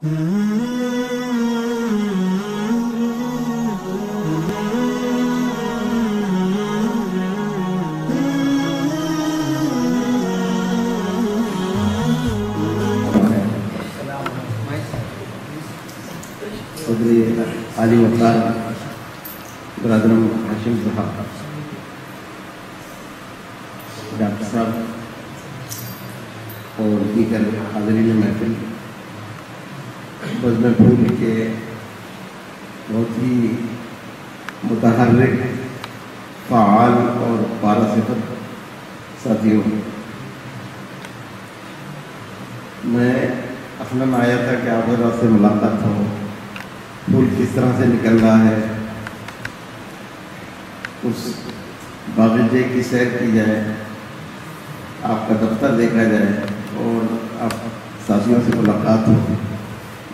علی مختار برادرم ہاشم صاحب، ڈاکٹر صاحب اور دیگر حاضرین محفل، بزم پھول کے بہت ہی متحرک، فعال اور پارہ صفت ساتھیوں، میں اصلاً آیا تھا کہ آپ حضرات سے ملاقات ہو، پھول کس طرح سے نکل رہا ہے، اس باغیچے کی سیر کی جائے، آپ کا دفتر دیکھا جائے اور آپ ساتھیوں سے ملاقات ہو،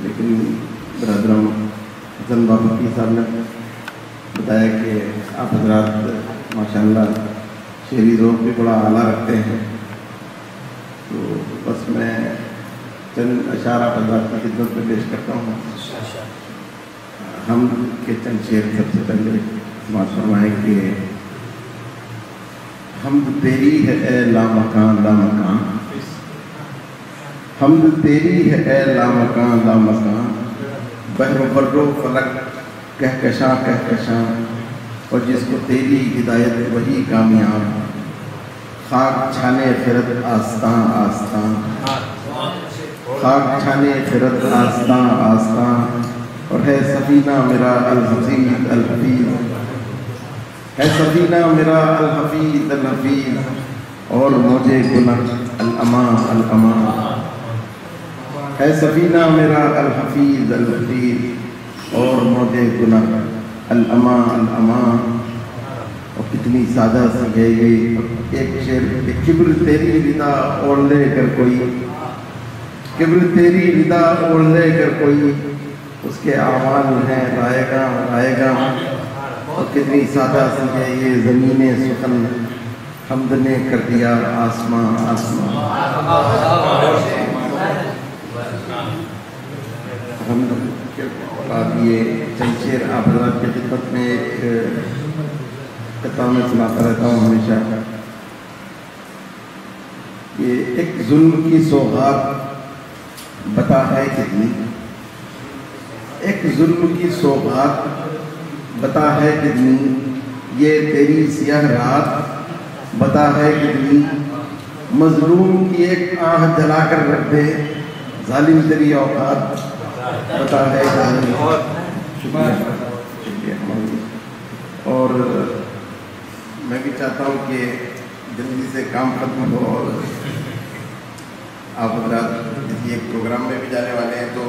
لیکن برادرم حسن بابکی صاحب نے بتایا کہ آپ حضرات ماشاءاللہ شعری ذوق بھی بڑا اعلیٰ رکھتے ہیں، تو بس میں چند اشعار آپ حضرات کی خدمت میں پیش کرتا ہوں۔ ہم کے چند شعر سب سے پہلے سماعت فرمائیں کہ حمد تیری ہے اے لامکان لامکان، حمد تیری ہے اے لامکان لامکان، بحر و بر و فلک کہکشاں کہکشاں، اور جس کو تیری ہدایت وہی کامیاب، خاک چھانے پھرت آستاں آستاں، خاک چھانے پھرت آستاں آستاں، اور ہے سفینہ میرا الحفیظ الحفیظ، ہے سفینہ میرا الحفیظ الحفیظ، اور موجے گنہ الامان الامان، ہے سفینہ میرا الحفیظ الحفیظ، اور موجے گنہ الامان الامان۔ اور کتنی سادہ سی ہے یہ ایک شعر، کبر تیری ردا اوڑھ لے کر کوئی، کبر تیری ردا اوڑھ لے کر کوئی، اس کے اعمال ہیں رائے گاں رائے گاں۔ اور کتنی سادہ سی ہے یہ زمین سخن، حمد نے کر دیا آسمان آسمان۔ حمد کے بعد یہ چند شعر آپ حضرات کی خدمت میں ایک خطہ میں سناتا رہتا ہوں ہمیشہ۔ یہ ایک ظلم کی سوغات بتا ہے کتنی، ایک ظلم کی سوغات بتا ہے کتنی، یہ تیری سیاہ رات بتا ہے کتنی، مظلوم کی ایک آہ جلا کر رکھ دے، ظالم تیری اوقات بتا ہے کتنی۔ شکریہ۔ اور میں بھی چاہتا ہوں کہ جلدی سے کام ختم ہو، اور آپ حضرات ایک پروگرام میں بھی جانے والے ہیں، تو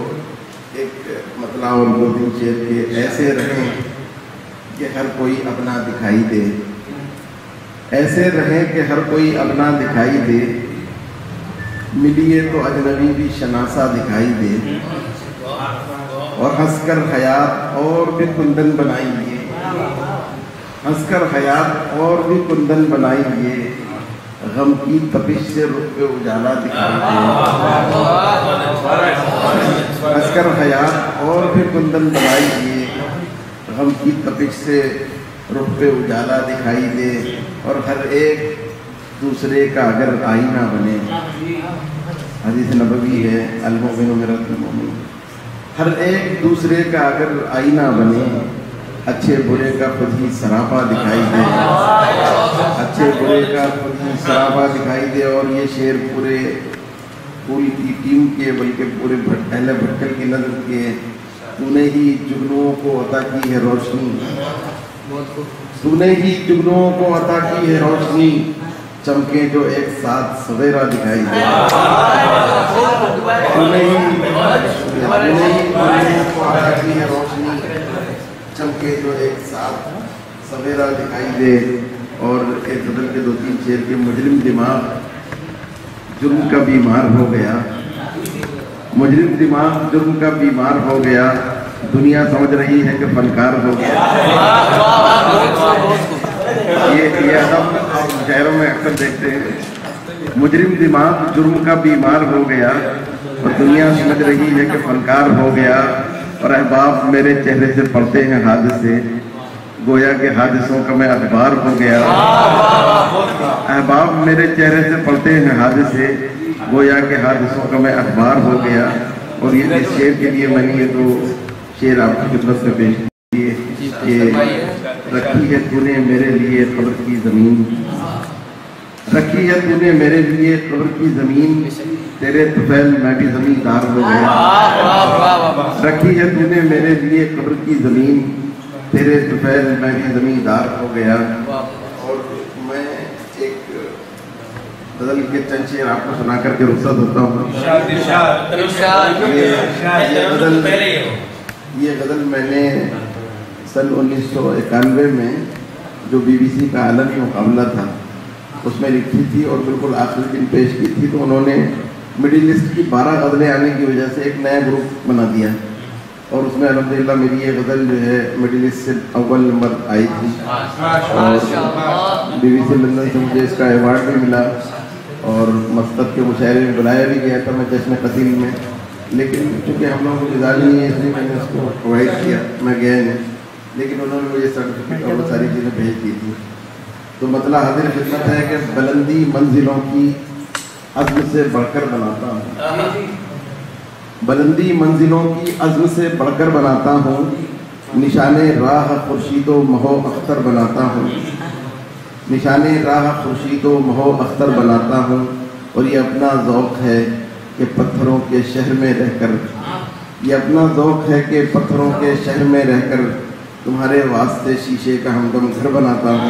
ایک مطلع اور دو تین شعر کے ایسے رہیں کہ ہر کوئی اپنا دکھائی دے، ایسے رہیں کہ ہر کوئی اپنا دکھائی دے، ملیے تو اجنبی بھی شناسا دکھائی دے، اور ہنس کر حیات اور بھی کندن بنائی دیے، ہنس کر حیات اور بھی کندن بنائی دیے، غم کی تپش سے رخ پہ اجالا دکھائی دے، ہنس کر حیات اور بھی کندن بنائی دیے، غم کی تپش سے رخ پہ اجالا دکھائی دے، اور ہر ایک دوسرے کا اگر آئینہ بنے، حدیث نبوی ہے المؤمن مرآۃ المؤمن، ہر ایک دوسرے کا اگر آئینہ بنے، اچھے برے کا خود ہی سراپا دکھائی دے، اچھے برے کا خود ہی سراپا دکھائی دے۔ اور یہ شعر پورے پوری کی ٹیم کے، بلکہ پورے اہل بھٹکل کی نظر کے، تو نے ہی جگنوں کو عطا کی ہے روشنی، تو نے ہی جگنوں کو عطا کی ہے روشنی، چمکے جو ایک ساتھ سویرا دکھائی دے، تو نے ہی جگنوں کو عطا کی ہے روشنی، چمکے جو ایک ساتھ سویرا دکھائی دے۔ اور ایک بدل کے دو تین شعر کے، مجرم دماغ جرم کا بیمار ہو گیا، مجرم دماغ جرم کا بیمار ہو گیا، دنیا سمجھ رہی ہے کہ فنکار ہو گیا۔ یہ ہم شہروں میں اکثر دیکھتے ہیں، مجرم دماغ جرم کا بیمار ہو گیا، اور دنیا سمجھ رہی ہے کہ فنکار ہو گیا، اور احباب میرے چہرے سے پڑھتے ہیں حادثے، گویا کہ حادثوں کا میں اخبار ہو گیا۔ احباب میرے چہرے سے پڑھتے ہیں حادثے، گویا کہ حادثوں کا میں اخبار ہو گیا۔ اور یہ اس شعر کے لیے میں نے یہ دو شعر آپ کی خدمت میں پیش کیے کہ رکھی ہے تو نے میرے لیے قبر کی زمین، رکھی ہے تو نے میرے لیے قبر کی زمین، تیرے طفیل میں بھی زمیندار ہو گیا۔ رکھی ہے تو نے میرے لیے قبر کی زمین، تیرے طفیل میں بھی زمیندار ہو گیا۔ اور میں ایک غزل کے چند شعر آپ کو سنا کر کے رخصت ہوتا ہوں۔ یہ غزل میں نے سن 1991 میں جو BBC کا عالمی مقابلہ تھا اس میں لکھی تھی، اور بالکل آخری دن پیش کی تھی، تو انہوں نے مڈل ایسٹ کی 12 غزلیں آنے کی وجہ سے ایک نیا گروپ بنا دیا، اور اس میں الحمدللہ میری یہ غزل جو ہے مڈل ایسٹ سے اول نمبر آئی تھی، اور BBC لندن سے مجھے اس کا ایوارڈ بھی ملا، اور مسقط کے مشاعرے میں بلایا بھی گیا تھا میں جشن قتیل میں، لیکن چونکہ ہم لوگوں کو مزاج نہیں ہے اس لیے میں نے اس کو پرووائڈ کیا، میں گیا نہیں، لیکن انہوں نے مجھے سرٹیفکیٹ اور وہ ساری چیزیں بھیج دی تھی۔ تو مطلب حاضر خدمت ہے کہ بلندی منزلوں کی عزم سے بڑھ کر بناتا ہوں، بلندی منزلوں کی عزم سے بڑھ کر بناتا ہوں، نشان راہ خورشید و مہو اختر بناتا ہوں، نشان راہ خورشید و مہو اختر بناتا ہوں۔ اور یہ اپنا ذوق ہے کہ پتھروں کے شہر میں رہ کر، یہ اپنا ذوق ہے کہ پتھروں کے شہر میں رہ کر تمہارے واسطے شیشے کا ہمدم گھر بناتا ہوں۔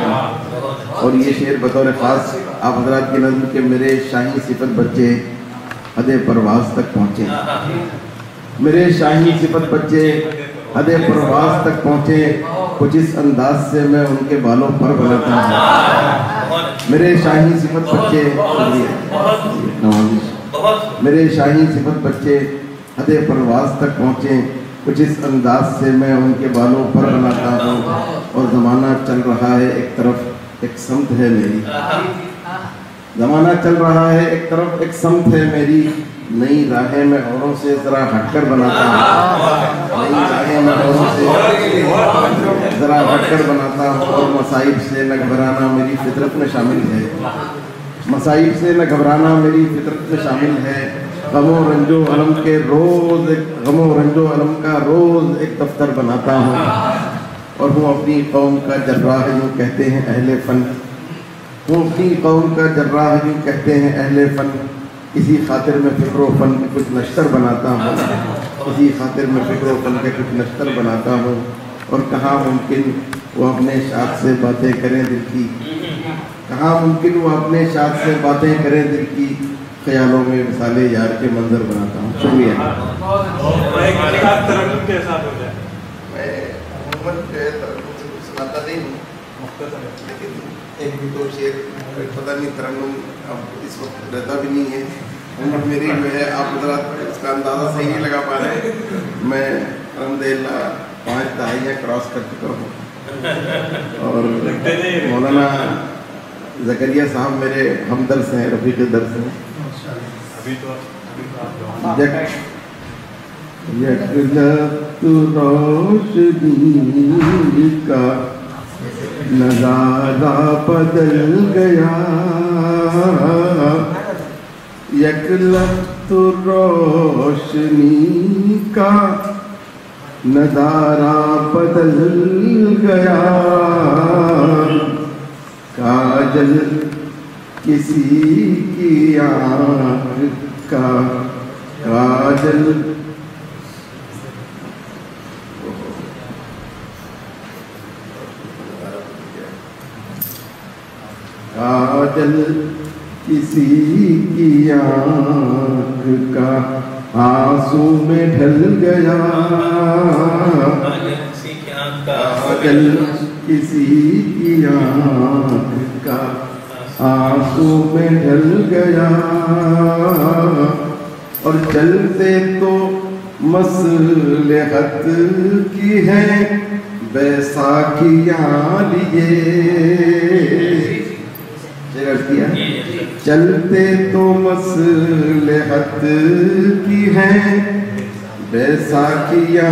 اور یہ شعر بطور خاص آپ حضرات کی نظم کے میرے شاہی صفت بچے حد پرواز تک پہنچے، میرے شاہی صفت بچے حد پرواز تک پہنچے، کچھ اس انداز سے میں ان کے بالوں پر بناتا ہوں۔ میرے شاہی صفت بچے، میرے شاہی صفت بچے حد پرواز تک پہنچے، کچھ اس انداز سے میں ان کے بالوں پر بناتا ہوں۔ اور زمانہ چل رہا ہے ایک طرف ایک سمت ہے میری، زمانہ چل رہا ہے ایک طرف ایک سمت ہے میری، نئی راہیں میں اوروں سے ذرا ہٹ کر بناتا ہوں، نئی راہیں میں اوروں سے ذرا ہٹ کر بناتا ہوں۔ اور مصائب سے نہ گھبرانا میری فطرت میں شامل ہے، مصائب سے نہ گھبرانا میری فطرت میں شامل ہے۔ غم و رنج و علم کے روز، غم و رنج و علم کا روز ایک دفتر بناتا ہوں۔ اور ہوں اپنی قوم کا جراح یوں کہتے ہیں اہل فن، ہوں اپنی قوم کا جراح یوں کہتے ہیں اہل فن، اسی خاطر میں فکر و فن کے کچھ نشتر بناتا ہوں، اسی خاطر میں فکر و فن کے کچھ نشتر بناتا ہوں۔ اور کہاں ممکن وہ اپنے شاد سے باتیں کریں دل کی، کہاں ممکن وہ اپنے شاد سے باتیں کریں دل کی، خیالوں میں مثال یار کے منظر بناتا ہوں۔ شکریہ۔ میں عموماً سناتا نہیں ہوں، لیکن ایک بھی دو شعر پتہ نہیں ترنم اب اس وقت رہتا بھی نہیں ہے، عمر میری جو ہے آپ حضرات اس کا اندازہ صحیح نہیں لگا پا رہے، میں الحمدللہ 5 دہائیاں کراس کر چکا ہوں، اور مولانا زکریا صاحب میرے ہمدرس ہیں، رفیق درس ہیں۔ یک لفظ روشنی کا نظارہ بدل گیا، یک لفظ روشنی کا نظارہ بدل گیا، کاجل کسی کی آنکھ کا کاجل، کاجل کسی کی آنکھ کا آنسو میں ڈھل گیا، کاجل کسی کی آنکھ کا آنسو میں ڈھل گیا، اور چلتے تو مصلحت کی ہے بیساکھیاں لیے، چلتے تو مصلحت کی ہیں بیساکھیاں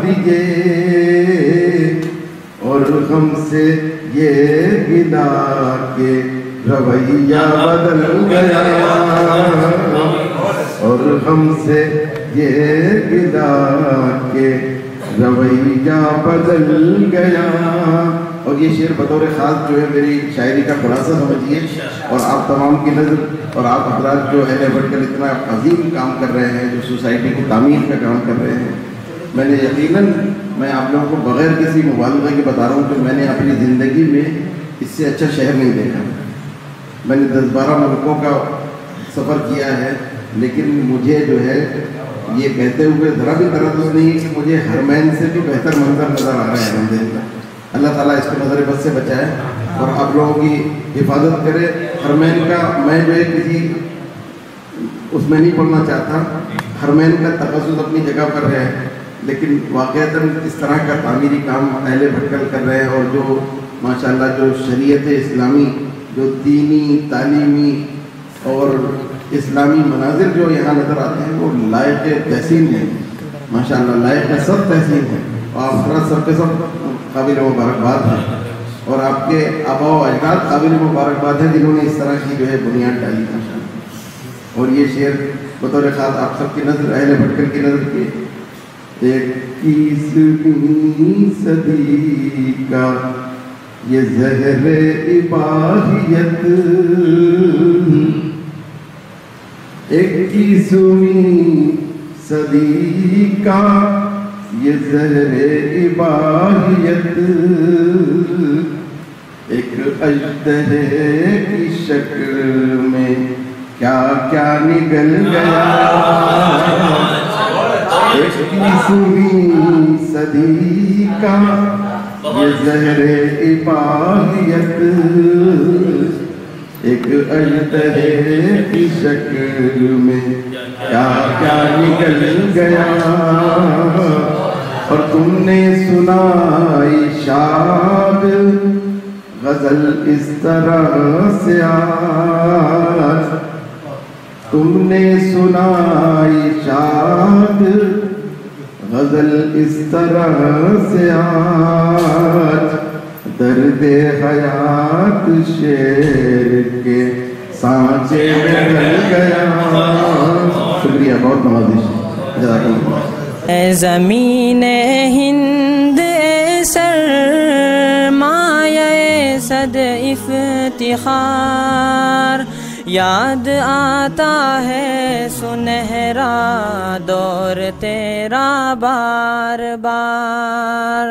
لیے، اور ہم سے یہ گلا کہ رویہ بدل گیا، اور ہم سے یہ گلا کہ رویہ بدل گیا۔ اور یہ شعر بطور خاص جو ہے میری شاعری کا خلاصہ سمجھیے، اور آپ تمام کی نظر اور آپ حضرات جو اہل بھٹکل اتنا عظیم کام کر رہے ہیں، جو سوسائٹی کی تعمیر کا کام کر رہے ہیں، میں نے یقیناً میں آپ لوگوں کو بغیر کسی مبالغے کے بتا رہا ہوں کہ میں نے اپنی زندگی میں اس سے اچھا شہر نہیں دیکھا۔ میں نے 10-12 ملکوں کا سفر کیا ہے، لیکن مجھے جو ہے یہ کہتے ہوئے ذرا بھی تردد نہیں کہ مجھے حرمین سے بھی بہتر منظر نظر آ رہا ہے الحمدللہ۔ اللہ تعالیٰ اس کو نظر بد سے بچائے اور آپ لوگوں کی حفاظت کرے۔ حرمین کا میں جو ہے کسی اس میں نہیں پڑھنا چاہتا، حرمین کا تخصص اپنی جگہ پر ہے، لیکن واقعتاً اس طرح کا تعمیری کام اہل بھٹکل کر رہے ہیں، اور جو ماشاءاللہ جو شریعت اسلامی، جو دینی تعلیمی اور اسلامی مناظر جو یہاں نظر آتے ہیں وہ لائق تحسین ہیں، ماشاءاللہ لائق سب تحسین ہیں، اور آپ حضرات سب کے سب قابل مبارکباد ہیں، اور آپ کے آباء و اجداد قابل مبارکباد ہیں جنہوں نے اس طرح کی جو ہے بنیاد ڈالی ماشاءاللہ۔ اور یہ شعر بطور خاص آپ سب کی نظر اہل بھٹکل کی نظر کے 21ویں صدی کا یہ زہر اباحیت، 21ویں صدی کا یہ زہر اباحیت، ایک اژدہے کی شکل میں کیا کیا نگل گیا، 21ویں صدی کا یہ زہر اباحیت، ایک اژدہے کی شکل میں کیا کیا نکل گیا، اور تم نے سنائی شاد غزل اس طرح سے آج، تم نے سنائی شاد غزل اس طرح سے آج، درد حیات شعر کے سانچے میں ڈل گیا۔ شکریہ، بہت نوازش، جزاک اللہ۔ اے زمین ہند اے سرمایہ صد افتخار، یاد آتا ہے سنہرا دور تیرا بار بار۔